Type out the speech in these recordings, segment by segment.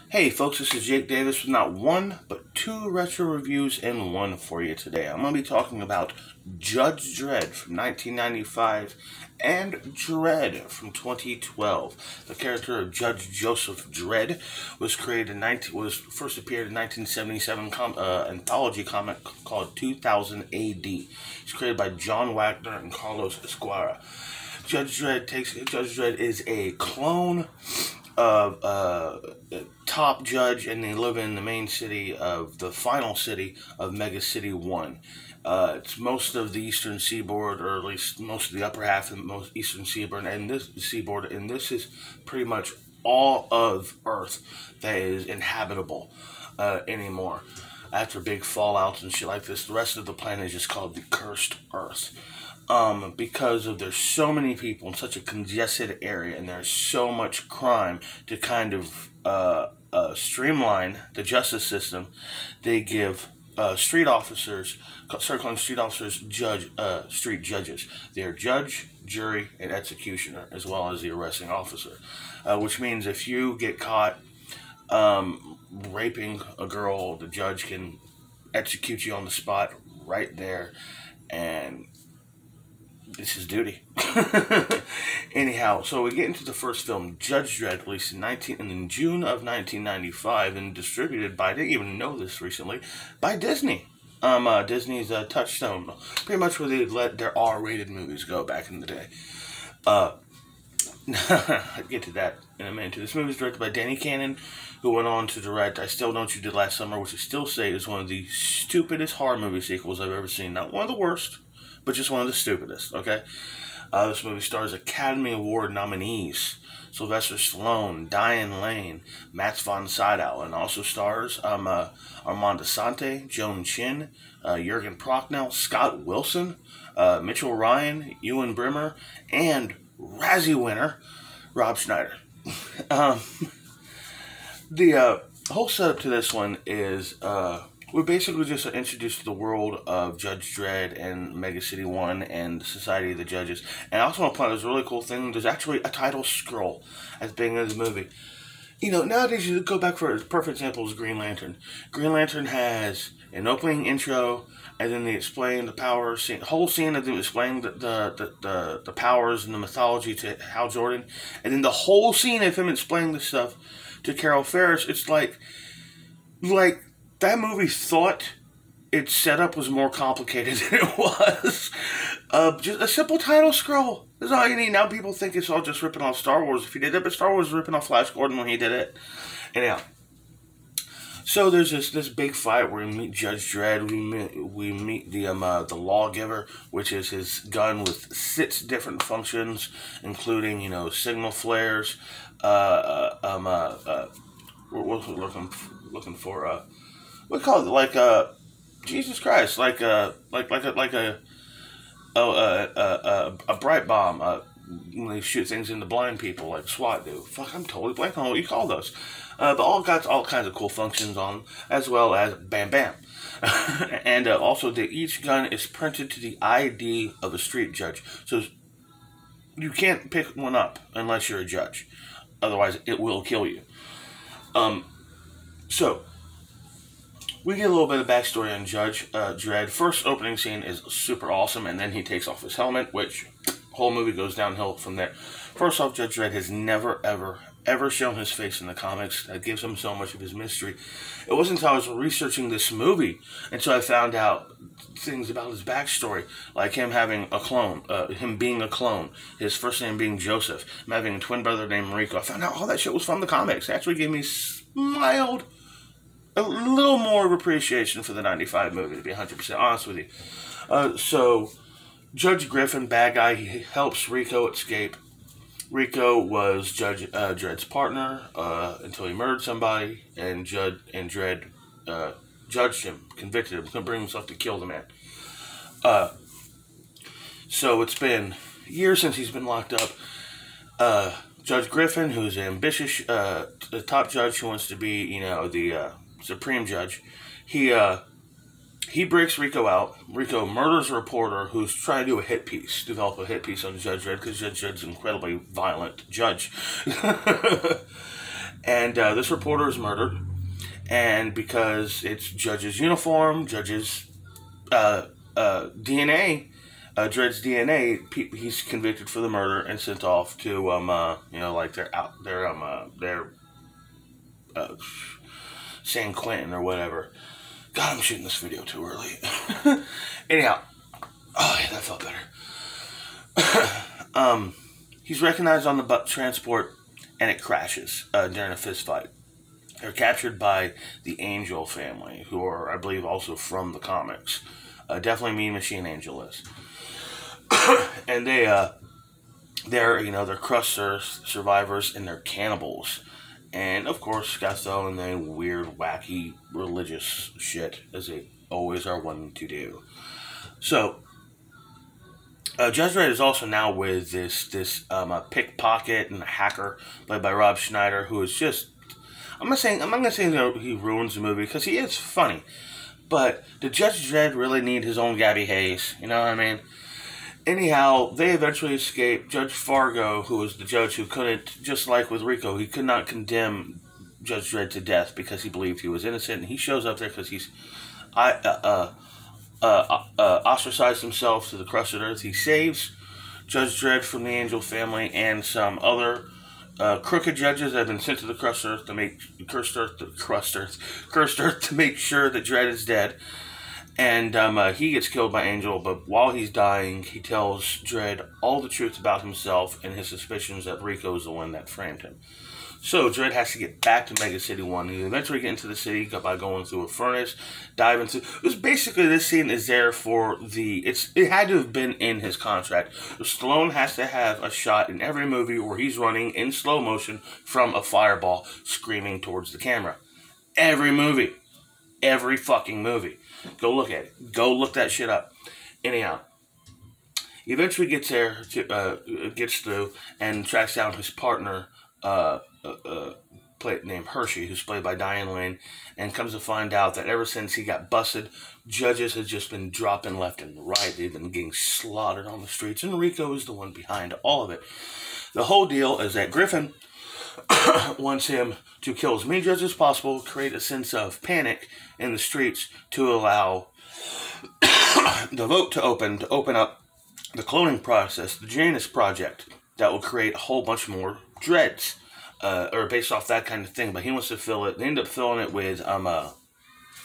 Hey folks, this is Jake Davis with not one, but two retro reviews in one for you today. I'm going to be talking about Judge Dredd from 1995 and Dredd from 2012. The character of Judge Joseph Dredd was first appeared in 1977 anthology comic called 2000 AD. It's created by John Wagner and Carlos Esquire. Judge Dredd is a clone of top judge, and they live in the main city of the final city of Mega City 1. It's most of the eastern seaboard, or at least most of the upper half of the most eastern seaboard, and this is pretty much all of Earth that is inhabitable anymore. After big fallouts and shit like this, the rest of the planet is just called the Cursed Earth. Because of there's so many people in such a congested area, and there's so much crime to kind of streamline the justice system, they give street officers, start calling street officers street judges. They're judge, jury, and executioner, as well as the arresting officer. Which means if you get caught raping a girl, the judge can execute you on the spot right there, and this is duty. Anyhow, so we get into the first film, Judge Dredd, released in June of 1995 and distributed by, I didn't even know this recently, by Disney. Disney's Touchstone, pretty much where they let their R-rated movies go back in the day. I'll get to that in a minute. This movie is directed by Danny Cannon, who went on to direct I Still Know What You Did Last Summer, which I still say is one of the stupidest horror movie sequels I've ever seen. Not one of the worst, but just one of the stupidest, okay? This movie stars Academy Award nominees Sylvester Stallone, Diane Lane, Max von Sydow, and also stars Armand Assante, Joan Chin, Jurgen Prochnow, Scott Wilson, Mitchell Ryan, Ewan Brimmer, and Razzie winner Rob Schneider. The whole setup to this one is we're basically just introduced to the world of Judge Dredd and Mega City 1 and the Society of the Judges. And I also want to point out, there's a really cool thing. There's actually a title scroll at the beginning of the movie. You know, nowadays you go back for a perfect example is Green Lantern. Green Lantern has an opening intro, and then they explain the powers, scene, whole scene of them explaining the powers and the mythology to Hal Jordan, and then the whole scene of him explaining the stuff to Carol Ferris. It's like that movie thought its setup was more complicated than it was. Just a simple title scroll. That's all you need. Now people think it's all just ripping off Star Wars. If you did it, but Star Wars was ripping off Flash Gordon when he did it. Anyhow. So there's this big fight where we meet Judge Dredd. We meet the lawgiver, which is his gun with 6 different functions, including, you know, signal flares. What was we looking for? We call it like Jesus Christ, like a bright bomb. When they shoot things into blind people, like SWAT do. Fuck, I'm totally blanking on what you call those. But all got all kinds of cool functions on them, as well as Bam Bam. And also, each gun is printed to the ID of a street judge. So you can't pick one up unless you're a judge. Otherwise, it will kill you. So we get a little bit of backstory on Judge Dredd. First opening scene is super awesome, and then he takes off his helmet, which whole movie goes downhill from there. First off, Judge Dredd has never, ever shown his face in the comics. That gives him so much of his mystery. It wasn't until I was researching this movie until I found out things about his backstory, like him having a clone, him being a clone, his first name being Joseph, him having a twin brother named Rico. I found out all that shit was from the comics. It actually gave me a little more of appreciation for the 95 movie, to be 100% honest with you. So Judge Griffin, bad guy, he helps Rico escape. Rico was Judge Dredd's partner until he murdered somebody, and Dredd judged him, convicted him, couldn't bring himself to kill the man. So it's been years since he's been locked up. Judge Griffin, who's an ambitious top judge who wants to be, you know, the supreme judge, he breaks Rico out. Rico murders a reporter who's trying to do develop a hit piece on Judge Dredd, because Judge Dredd's an incredibly violent judge. And this reporter is murdered. And because it's Judge's uniform, Judge's DNA, Dredd's DNA, he's convicted for the murder and sent off to like their San Quentin or whatever. God, I'm shooting this video too early. Anyhow, oh yeah, that felt better. He's recognized on the transport, and it crashes during a fist fight. They're captured by the Angel family, who are, I believe, also from the comics. Definitely Mean Machine Angel is. And they're crust survivors, and they're cannibals. And, of course, got thrown in the weird, wacky, religious shit, as they always are wanting to do. So, Judge Dredd is also now with this pickpocket and a hacker, played by Rob Schneider, who is just... I'm not gonna say he ruins the movie, because he is funny. But did Judge Dredd really need his own Gabby Hayes? You know what I mean? Anyhow, they eventually escape. Judge Fargo, who was the judge who couldn't, just like with Rico, he could not condemn Judge Dredd to death because he believed he was innocent. And he shows up there because he's ostracized himself to the crust of earth. He saves Judge Dredd from the Angel family and some other crooked judges that have been sent to the cursed earth to make sure that Dredd is dead. And he gets killed by Angel, but while he's dying, he tells Dredd all the truth about himself and his suspicions that Rico is the one that framed him. So Dredd has to get back to Mega City 1. He eventually get into the city by going through a furnace, dive into... It was basically, this scene is there for the... It had to have been in his contract. Stallone has to have a shot in every movie where he's running in slow motion from a fireball screaming towards the camera. Every movie. Every fucking movie. Go look at it. Go look that shit up. Anyhow, he eventually gets there, gets through, and tracks down his partner, named Hershey, who's played by Diane Lane, and comes to find out that ever since he got busted, judges have just been dropping left and right. They've been getting slaughtered on the streets, and Rico is the one behind all of it. The whole deal is that Griffin wants him to kill as many judges as possible, create a sense of panic in the streets to allow the vote to open up the cloning process, the Janus Project, that will create a whole bunch more Dredds, or based off that kind of thing. But he wants to fill it. They end up filling it with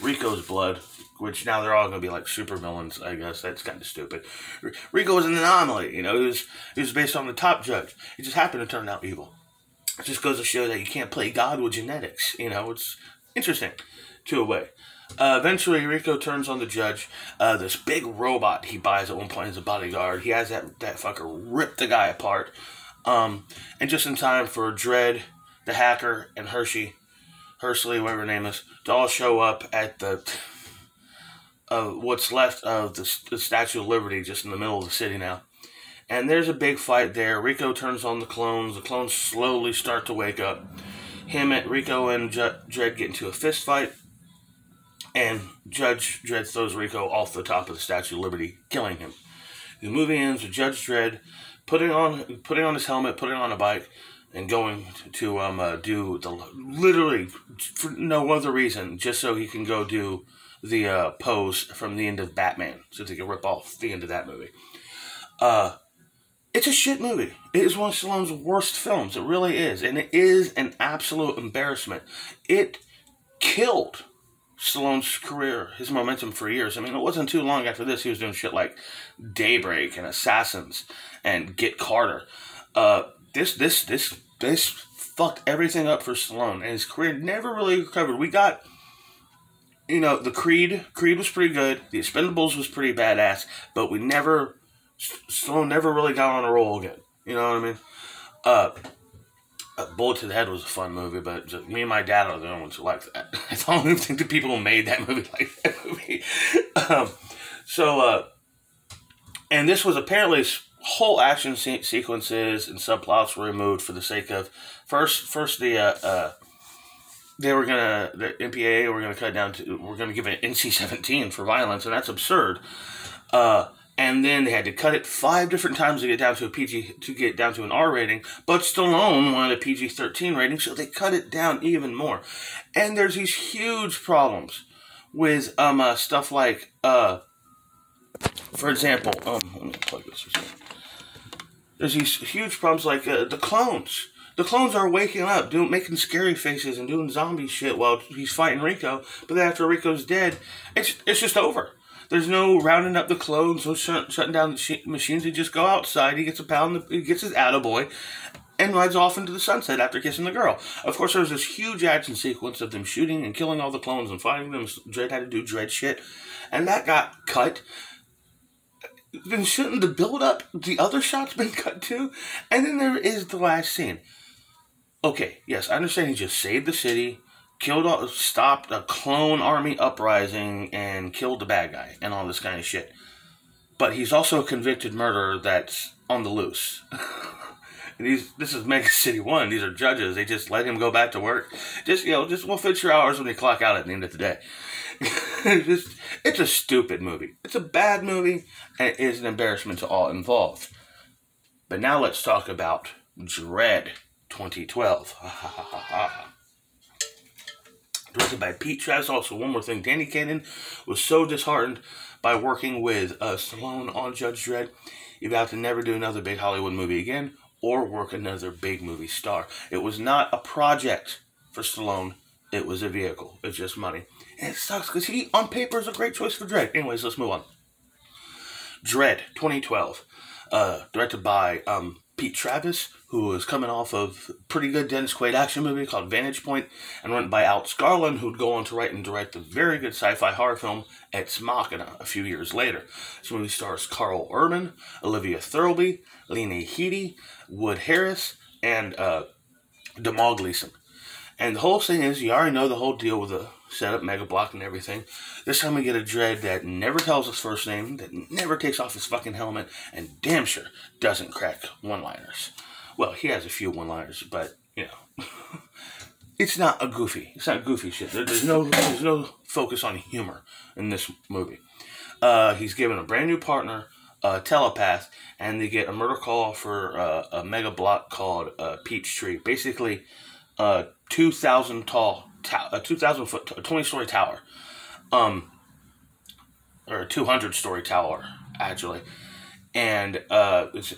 Rico's blood, which now they're all going to be like super villains. I guess that's kind of stupid. Rico was an anomaly, you know. He was based on the top judge. He just happened to turn out evil. It just goes to show that you can't play God with genetics. You know, it's interesting to a way. Eventually, Rico turns on the judge. This big robot he buys at one point as a bodyguard. He has that fucker rip the guy apart. And just in time for Dredd, the hacker, and Hershey, whatever her name is, to all show up at the what's left of the Statue of Liberty, just in the middle of the city now. And there's a big fight there. Rico turns on the clones. The clones slowly start to wake up. Rico and Dredd get into a fist fight. And Judge Dredd throws Rico off the top of the Statue of Liberty, killing him. The movie ends with Judge Dredd putting on his helmet, putting on a bike, and going to do literally for no other reason, just so he can go do the pose from the end of Batman, so they can rip off the end of that movie. It's a shit movie. It is one of Stallone's worst films. It really is. And it is an absolute embarrassment. It killed Stallone's career, his momentum for years. I mean, it wasn't too long after this he was doing shit like Daybreak and Assassins and Get Carter. This fucked everything up for Stallone, and his career never really recovered. We got, the Creed. Creed was pretty good. The Expendables was pretty badass, but Stallone never really got on a roll again. You know what I mean? Bullet to the Head was a fun movie, but just me and my dad are the only ones who liked that. I don't even think the people who made that movie liked that movie. And this was apparently whole action sequences and subplots were removed for the sake of first the MPAA were gonna cut down to, we're gonna give it an NC-17 for violence, and that's absurd. And then they had to cut it 5 different times to get down to a PG, to get down to an R rating. But Stallone wanted a PG-13 rating, so they cut it down even more. And there's these huge problems with stuff like, for example, let me plug this. There's these huge problems like the clones. The clones are waking up, making scary faces and doing zombie shit while he's fighting Rico. But then after Rico's dead, it's just over. There's no rounding up the clones, no shutting down the machines. He just go outside, he gets a pound, he gets his attaboy, and rides off into the sunset after kissing the girl. Of course, there was this huge action sequence of them shooting and killing all the clones and fighting them. Dredd had to do Dredd shit, and that got cut. Then shouldn't the build-up, the other shots been cut too? And then there is the last scene. Okay, yes, I understand he just saved the city, stopped a clone army uprising, and killed the bad guy, and all this kind of shit. But he's also a convicted murderer that's on the loose. And this is Mega City 1. These are judges. They just let him go back to work. Just we'll fix your hours when you clock out at the end of the day. It's a stupid movie. It's a bad movie, and it is an embarrassment to all involved. But now let's talk about Dredd 2012. Directed by Pete Travis. Also, one more thing. Danny Cannon was so disheartened by working with Stallone on Judge Dredd, he vowed to never do another big Hollywood movie again or work another big movie star. It was not a project for Stallone. It was a vehicle. It's just money. And it sucks because he, on paper, is a great choice for Dredd. Anyways, let's move on. Dredd 2012. Directed by Pete Travis, who is coming off of a pretty good Dennis Quaid action movie called Vantage Point, and run by Alex Garland, who'd go on to write and direct the very good sci-fi horror film Ex Machina a few years later. This movie stars Carl Urban, Olivia Thirlby, Lena Headey, Wood Harris, and Jamal Gleason. And the whole thing is, you already know the whole deal with the setup, Mega Block, and everything. This time we get a Dredd that never tells his first name, that never takes off his fucking helmet, and damn sure doesn't crack one-liners. Well, he has a few one-liners, but, you know, it's not goofy shit. There's no focus on humor in this movie. He's given a brand new partner, a telepath, and they get a murder call for a Mega Block called Peachtree. Basically, 2,000 tall, 2,000 foot, 20-story tower, or a 200-story tower, actually, and it's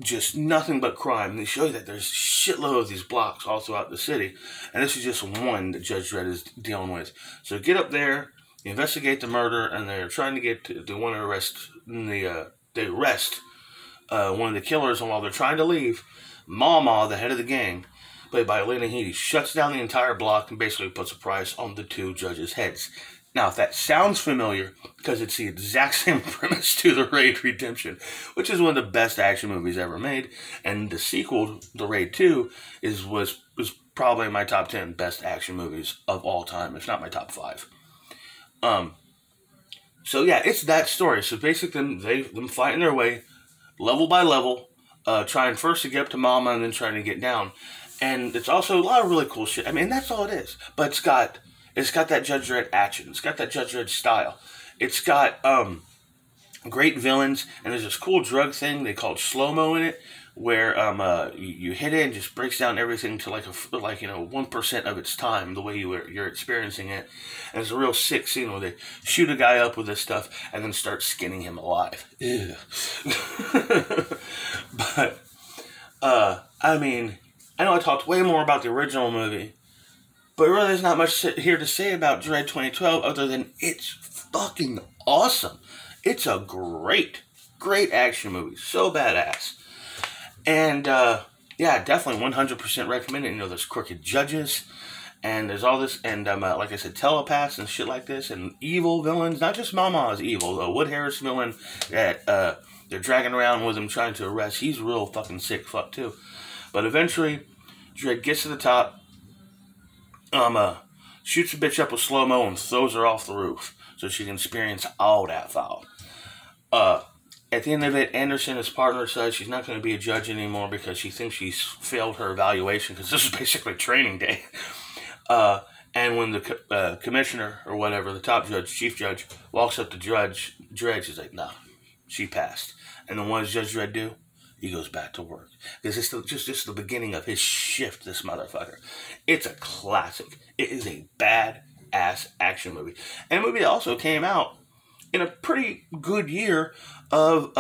just nothing but crime. And they show you that there's a shitload of these blocks all throughout the city, and this is just one that Judge Dredd is dealing with. So get up there, investigate the murder, and they're trying to get to want to arrest they arrest one of the killers, and while they're trying to leave, Mama, the head of the gang, played by Lena Headey, shuts down the entire block and basically puts a price on the two judges' heads. Now, if that sounds familiar, because it's the exact same premise to The Raid Redemption, which is one of the best action movies ever made, and the sequel, The Raid 2, was probably my top 10 best action movies of all time, if not my top 5. So yeah, it's that story. So basically, them fighting their way, level by level, trying first to get up to Mama and then trying to get down. And it's also a lot of really cool shit. I mean, that's all it is. But it's got that Judge Dredd action. It's got that Judge Dredd style. It's got great villains, and there's this cool drug thing they called slow-mo in it, where you hit it and just breaks down everything to like 1% of its time, the way you're experiencing it. And it's a real sick scene where they shoot a guy up with this stuff and then start skinning him alive. Ew. But I mean, I know I talked way more about the original movie, but really there's not much here to say about Dredd 2012 other than it's fucking awesome. It's a great action movie. So badass. And, yeah, definitely 100% recommend it. You know, there's crooked judges, and there's all this, and, like I said, telepaths and shit like this, and evil villains. Not just Mama is evil. The Wood Harris villain that, they're dragging around with him trying to arrest. He's real fucking sick fuck, too. But eventually, Dredd gets to the top, shoots a bitch up with slow-mo and throws her off the roof so she can experience all that fall. At the end of it, Anderson, his partner, says she's not going to be a judge anymore because she thinks she's failed her evaluation, because this is basically training day. And when the commissioner, or whatever, the top judge, chief judge, walks up to Dredd, she's like, no, she passed. And then what does Judge Dredd do? He goes back to work. Because it's just the beginning of his shift, this motherfucker. It's a classic. It is a bad-ass action movie. And a movie that also came out in a pretty good year of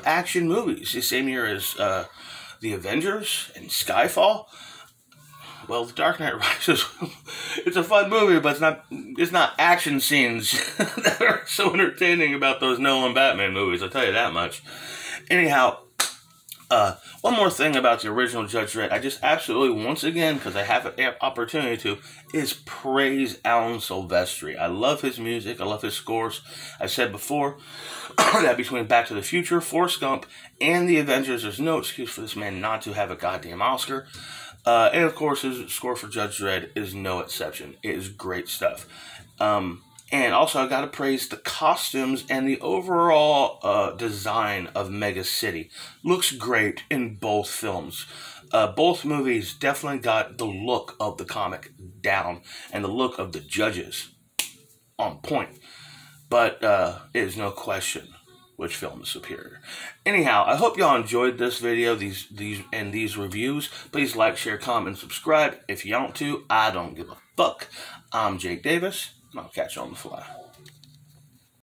action movies. The same year as The Avengers and Skyfall. Well, The Dark Knight Rises, it's a fun movie, but it's not action scenes that are so entertaining about those Nolan Batman movies, I'll tell you that much. Anyhow, one more thing about the original Judge Dredd, I just absolutely, once again, because I have an opportunity to, is praise Alan Silvestri. I love his music, I love his scores. I said before that between Back to the Future, Forrest Gump, and The Avengers, there's no excuse for this man not to have a goddamn Oscar. And of course, his score for Judge Dredd is no exception. It is great stuff. And also, I gotta praise the costumes and the overall design of Mega City. Looks great in both films. Both movies definitely got the look of the comic down and the look of the judges on point. But it is no question which film is superior. Anyhow, I hope y'all enjoyed this video, these reviews. Please like, share, comment, and subscribe. If you want to, I don't give a fuck. I'm Jake Davis, and I'll catch you on the fly.